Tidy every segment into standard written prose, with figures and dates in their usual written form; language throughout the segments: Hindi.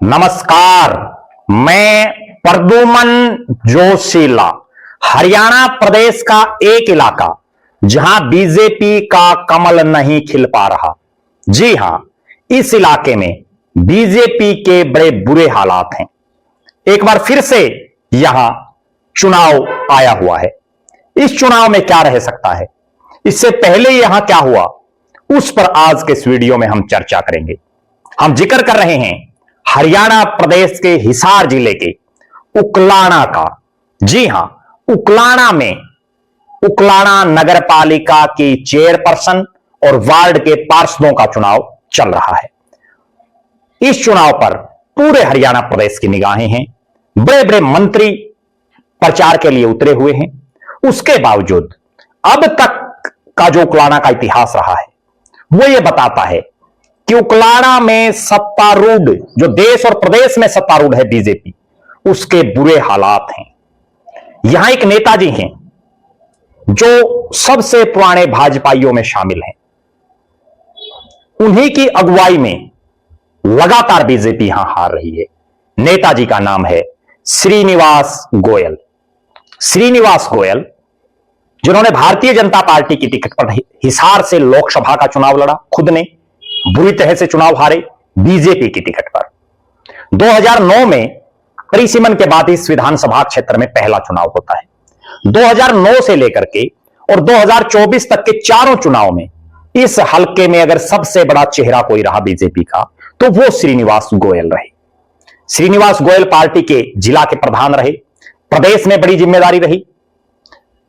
नमस्कार, मैं प्रद्युमन जोशीला। हरियाणा प्रदेश का एक इलाका जहां बीजेपी का कमल नहीं खिल पा रहा। जी हां, इस इलाके में बीजेपी के बड़े बुरे हालात हैं। एक बार फिर से यहां चुनाव आया हुआ है। इस चुनाव में क्या रह सकता है, इससे पहले यहां क्या हुआ, उस पर आज के इस वीडियो में हम चर्चा करेंगे। हम जिक्र कर रहे हैं हरियाणा प्रदेश के हिसार जिले के उकलाना का। जी हां, उकलाना में उकलाना नगर पालिका की चेयरपर्सन और वार्ड के पार्षदों का चुनाव चल रहा है। इस चुनाव पर पूरे हरियाणा प्रदेश की निगाहें हैं। बड़े बड़े मंत्री प्रचार के लिए उतरे हुए हैं। उसके बावजूद अब तक का जो उकलाना का इतिहास रहा है वो ये बताता है कि उकलाना में सत्तारूढ़, जो देश और प्रदेश में सत्तारूढ़ है बीजेपी, उसके बुरे हालात हैं। यहां एक नेताजी हैं जो सबसे पुराने भाजपाइयों में शामिल हैं। उन्हीं की अगुवाई में लगातार बीजेपी यहां हार रही है। नेताजी का नाम है श्रीनिवास गोयल। श्रीनिवास गोयल, जिन्होंने भारतीय जनता पार्टी की टिकट पर हिसार से लोकसभा का चुनाव लड़ा, खुद ने बुरी तरह से चुनाव हारे बीजेपी की टिकट पर। 2009 में परिसीमन के बाद इस विधानसभा क्षेत्र में पहला चुनाव होता है। 2009 से लेकर के और 2024 तक के चारों चुनाव में इस हलके में अगर सबसे बड़ा चेहरा कोई रहा बीजेपी का तो वो श्रीनिवास गोयल रहे। श्रीनिवास गोयल पार्टी के जिला के प्रधान रहे, प्रदेश में बड़ी जिम्मेदारी रही,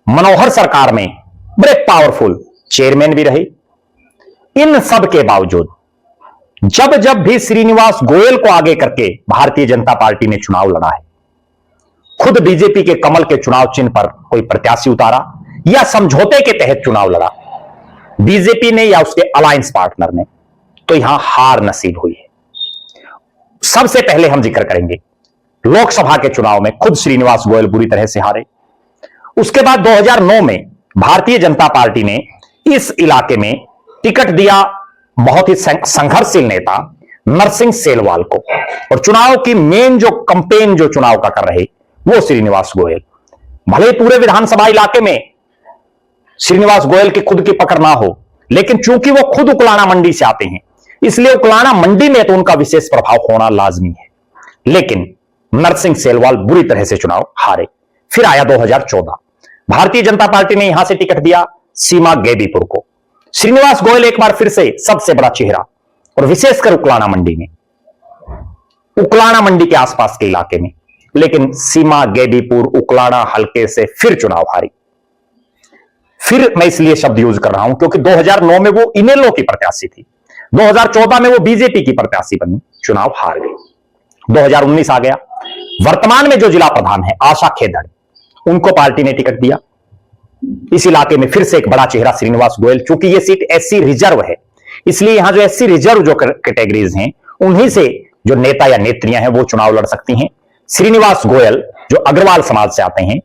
मनोहर सरकार में बड़े पावरफुल चेयरमैन भी रहे। इन सब के बावजूद जब जब भी श्रीनिवास गोयल को आगे करके भारतीय जनता पार्टी ने चुनाव लड़ा है, खुद बीजेपी के कमल के चुनाव चिन्ह पर कोई प्रत्याशी उतारा या समझौते के तहत चुनाव लड़ा बीजेपी ने या उसके अलायंस पार्टनर ने, तो यहां हार नसीब हुई है। सबसे पहले हम जिक्र करेंगे लोकसभा के चुनाव में खुद श्रीनिवास गोयल बुरी तरह से हारे। उसके बाद 2009 में भारतीय जनता पार्टी ने इस इलाके में टिकट दिया बहुत ही संघर्षशील नेता नरसिंह सेलवाल को, और चुनाव की मेन जो कंपेन जो चुनाव का कर रहे वो श्रीनिवास गोयल। भले पूरे विधानसभा इलाके में श्रीनिवास गोयल की खुद की पकड़ ना हो, लेकिन चूंकि वो खुद उकलाना मंडी से आते हैं इसलिए उकलाना मंडी में तो उनका विशेष प्रभाव होना लाजमी है। लेकिन नरसिंह सेलवाल बुरी तरह से चुनाव हारे। फिर आया 2014, भारतीय जनता पार्टी ने यहां से टिकट दिया सीमा गेबीपुर को। श्रीनिवास गोयल एक बार फिर से सबसे बड़ा चेहरा, और विशेषकर उकलाना मंडी में, उकलाना मंडी के आसपास के इलाके में, लेकिन सीमा गेबीपुर उकलाना हल्के से फिर चुनाव हारी। फिर मैं इसलिए शब्द यूज कर रहा हूं क्योंकि 2009 में वो इनेलो की प्रत्याशी थी, 2014 में वो बीजेपी की प्रत्याशी बनी, चुनाव हार गई। 2019 आ गया, वर्तमान में जो जिला प्रधान है आशा खेदड़, उनको पार्टी ने टिकट दिया। इस इलाके में फिर से एक बड़ा चेहरा श्रीनिवास गोयल, चूंकि ये सीट एससी रिजर्व है इसलिए यहां जो एससी रिजर्व जो कैटेगरीज हैं उन्हीं से जो नेता या नेत्रियां हैं वो चुनाव लड़ सकती हैं। श्रीनिवास गोयल जो अग्रवाल समाज से आते हैं,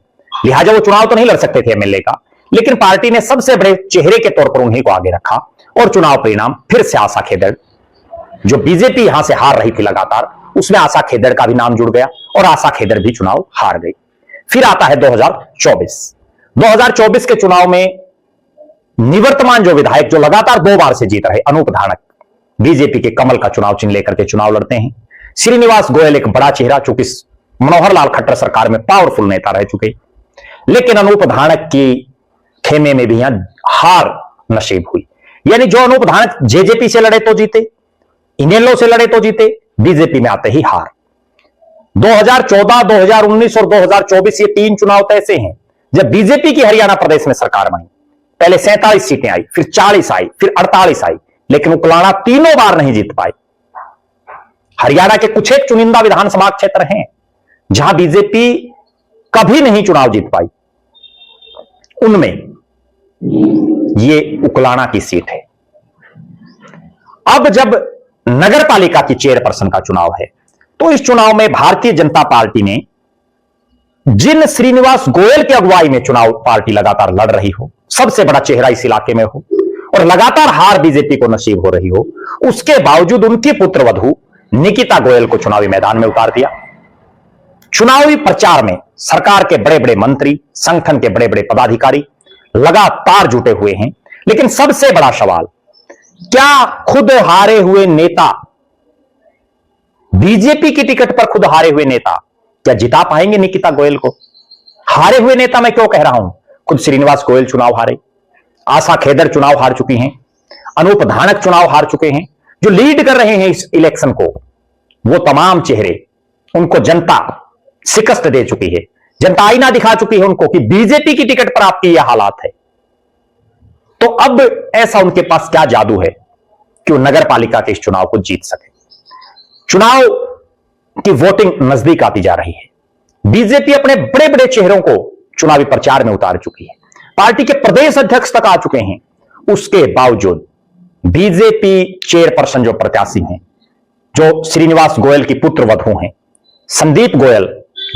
लिहाजा वो चुनाव तो नहीं लड़ सकते थे एमएलए का, लेकिन पार्टी ने सबसे बड़े चेहरे के तौर पर उन्हीं को आगे रखा और चुनाव परिणाम फिर से आशा खेदड़, जो बीजेपी यहां से हार रही थी लगातार, उसमें आशा खेदड़ का भी नाम जुड़ गया और आशा खेदड़ भी चुनाव हार गई। फिर आता है 2024 के चुनाव में निवर्तमान जो विधायक जो लगातार 2 बार से जीत रहे अनूप धानक, बीजेपी के कमल का चुनाव चिन्ह लेकर के चुनाव लड़ते हैं। श्रीनिवास गोयल एक बड़ा चेहरा, चूंकि मनोहर लाल खट्टर सरकार में पावरफुल नेता रह चुके, लेकिन अनूप धानक की खेमे में भी यहां हार नसीब हुई। यानी जो अनूप धानक जेजेपी से लड़े तो जीते, इनेलो से लड़े तो जीते, बीजेपी में आते ही हार। 2014, 2019 और 2024 ये 3 चुनाव तो ऐसे हैं जब बीजेपी की हरियाणा प्रदेश में सरकार बनी। पहले 47 सीटें आई, फिर 40 आई, फिर 48 आई, लेकिन उकलाना तीनों बार नहीं जीत पाई। हरियाणा के कुछ एक चुनिंदा विधानसभा क्षेत्र हैं जहां बीजेपी कभी नहीं चुनाव जीत पाई, उनमें ये उकलाना की सीट है। अब जब नगर पालिका की चेयरपर्सन का चुनाव है तो इस चुनाव में भारतीय जनता पार्टी ने जिन श्रीनिवास गोयल की अगुवाई में चुनाव पार्टी लगातार लड़ रही हो, सबसे बड़ा चेहरा इस इलाके में हो और लगातार हार बीजेपी को नसीब हो रही हो, उसके बावजूद उनकी पुत्रवधू निकिता गोयल को चुनावी मैदान में उतार दिया। चुनावी प्रचार में सरकार के बड़े बड़े मंत्री, संगठन के बड़े बड़े पदाधिकारी लगातार जुटे हुए हैं। लेकिन सबसे बड़ा सवाल, क्या खुद हारे हुए नेता, बीजेपी की टिकट पर खुद हारे हुए नेता क्या जिता पाएंगे निकिता गोयल को? हारे हुए नेता मैं क्यों कह रहा हूं? खुद श्रीनिवास गोयल चुनाव हारे, आशा खेदर चुनाव हार चुकी हैं, अनूप धानक चुनाव हार चुके हैं। जो लीड कर रहे हैं इस इलेक्शन को, वो तमाम चेहरे, उनको जनता शिकस्त दे चुकी है। जनता आईना दिखा चुकी है उनको कि बीजेपी की टिकट पर आपकी यह हालात है। तो अब ऐसा उनके पास क्या जादू है कि वो नगर पालिका के इस चुनाव को जीत सके? चुनाव की वोटिंग नजदीक आती जा रही है। बीजेपी अपने बड़े बड़े चेहरों को चुनावी प्रचार में उतार चुकी है, पार्टी के प्रदेश अध्यक्ष तक आ चुके हैं। उसके बावजूद बीजेपी चेयरपर्सन जो प्रत्याशी हैं, जो श्रीनिवास गोयल की पुत्र वधू हैं, संदीप गोयल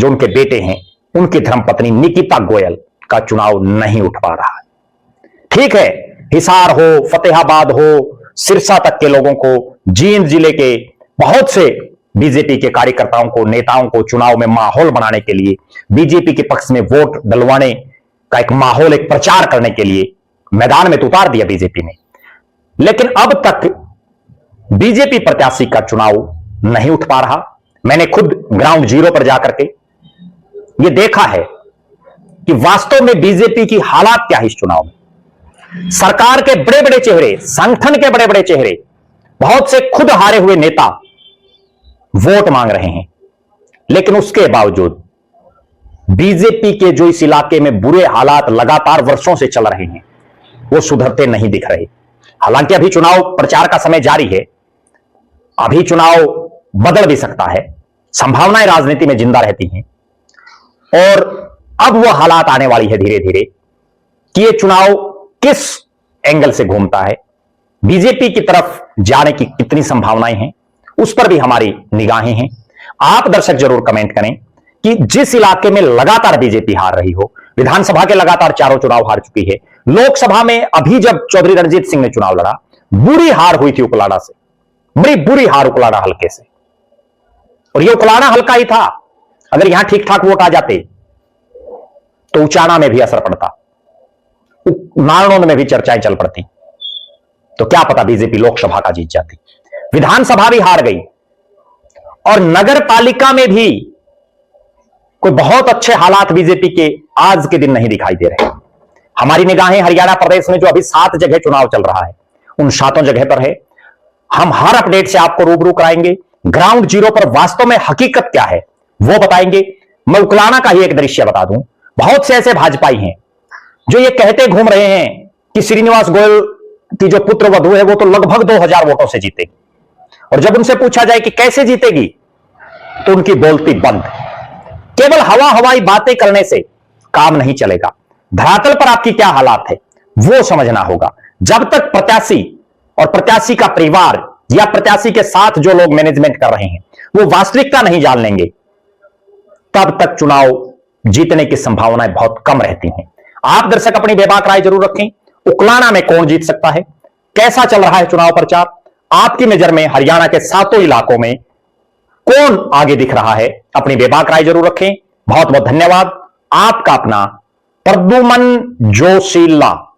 जो उनके बेटे हैं, उनकी धर्मपत्नी निकिता गोयल का चुनाव नहीं उठ पा रहा है। ठीक है, हिसार हो, फतेहाबाद हो, सिरसा तक के लोगों को, जींद जिले के बहुत से बीजेपी के कार्यकर्ताओं को, नेताओं को चुनाव में माहौल बनाने के लिए, बीजेपी के पक्ष में वोट डलवाने का एक माहौल, एक प्रचार करने के लिए मैदान में तो उतार दिया बीजेपी ने। लेकिन अब तक बीजेपी प्रत्याशी का चुनाव नहीं उठ पा रहा। मैंने खुद ग्राउंड जीरो पर जाकर के यह देखा है कि वास्तव में बीजेपी की हालात क्या है इस चुनाव में। सरकार के बड़े बड़े चेहरे, संगठन के बड़े बड़े चेहरे, बहुत से खुद हारे हुए नेता वोट मांग रहे हैं। लेकिन उसके बावजूद बीजेपी के जो इस इलाके में बुरे हालात लगातार वर्षों से चल रहे हैं, वो सुधरते नहीं दिख रहे। हालांकि अभी चुनाव प्रचार का समय जारी है, अभी चुनाव बदल भी सकता है, संभावनाएं राजनीति में जिंदा रहती हैं। और अब वो हालात आने वाली है धीरे धीरे कि ये चुनाव किस एंगल से घूमता है, बीजेपी की तरफ जाने की कितनी संभावनाएं हैं, उस पर भी हमारी निगाहें हैं। आप दर्शक जरूर कमेंट करें कि जिस इलाके में लगातार बीजेपी हार रही हो, विधानसभा के लगातार चारों चुनाव हार चुकी है, लोकसभा में अभी जब चौधरी रणजीत सिंह ने चुनाव लड़ा, बुरी हार हुई थी उकलाड़ा से, बड़ी बुरी हार उकलाड़ा हल्के से। और यह उकलाड़ा हल्का ही था, अगर यहां ठीक ठाक वोट आ जाते तो उचाना में भी असर पड़ता, नारनौंद में भी चर्चाएं चल पड़ती, तो क्या पता बीजेपी लोकसभा का जीत जाती। विधानसभा भी हार गई और नगर पालिका में भी कोई बहुत अच्छे हालात बीजेपी के आज के दिन नहीं दिखाई दे रहे। हमारी निगाहें हरियाणा प्रदेश में जो अभी 7 जगह चुनाव चल रहा है, उन 7 जगह पर है। हम हर अपडेट से आपको रूबरू कराएंगे। ग्राउंड जीरो पर वास्तव में हकीकत क्या है वो बताएंगे। मैं उकलाना का ही एक दृश्य बता दूं। बहुत से ऐसे भाजपाई हैं जो ये कहते घूम रहे हैं कि श्रीनिवास गोयल की जो पुत्र वधू है वो तो लगभग 2000 वोटों से जीतेगी, और जब उनसे पूछा जाए कि कैसे जीतेगी तो उनकी बोलती बंद। केवल हवा हवाई बातें करने से काम नहीं चलेगा, धरातल पर आपकी क्या हालात है वो समझना होगा। जब तक प्रत्याशी और प्रत्याशी का परिवार या प्रत्याशी के साथ जो लोग मैनेजमेंट कर रहे हैं वो वास्तविकता नहीं जान लेंगे, तब तक चुनाव जीतने की संभावनाएं बहुत कम रहती हैं। आप दर्शक अपनी बेबाक राय जरूर रखें। उकलाना में कौन जीत सकता है, कैसा चल रहा है चुनाव प्रचार, आपकी नजर में हरियाणा के 7 इलाकों में कौन आगे दिख रहा है, अपनी बेबाक राय जरूर रखें। बहुत बहुत धन्यवाद। आपका अपना प्रद्युमन जोशीला।